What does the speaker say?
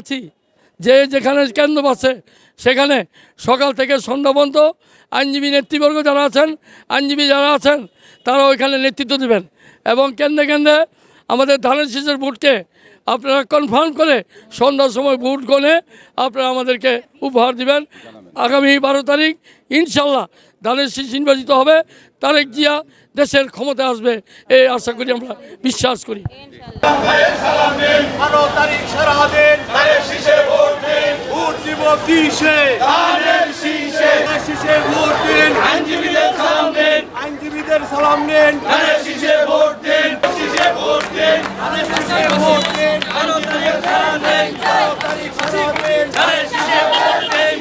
আছি যে যেখানে কেন্দ্র পাচ্ছে সেখানে সকাল থেকে সন্ধ্যা পর্যন্ত আইনজীবী নেতৃবর্গ যারা আছেন, আইনজীবী যারা আছেন তারা ওইখানে নেতৃত্ব দেবেন এবং কেন্দ্রে কেন্দ্রে আমাদের ধানের শীষের ভোটকে আপনারা কনফার্ম করে সন্ধ্যার সময় ভোট গণে আপনারা আমাদেরকে উপহার দিবেন। আগামী 12 তারিখ ইনশাল্লাহ ধানের শীষ নির্বাচিত হবে, তারেক জিয়া দেশের ক্ষমতা আসবে এই আশা করি, আমরা বিশ্বাস করি। 12 তারিখ সারাদিন ধানের শীষে ভোট দিন, ভোট দিব কিসে ধানের শীষে, শীষে ভোট দিন, আইনজীবীদের সালাম দিন, আইনজীবীদের সালাম দিন, ধানের শীষে ভোট দিন, শীষে ভোট দিন, ধানের শীষে ভোট দিন, আইনজীবীদের সালাম দিন, 12 তারিখ সারাদিন ধানের শীষে ভোট দিন।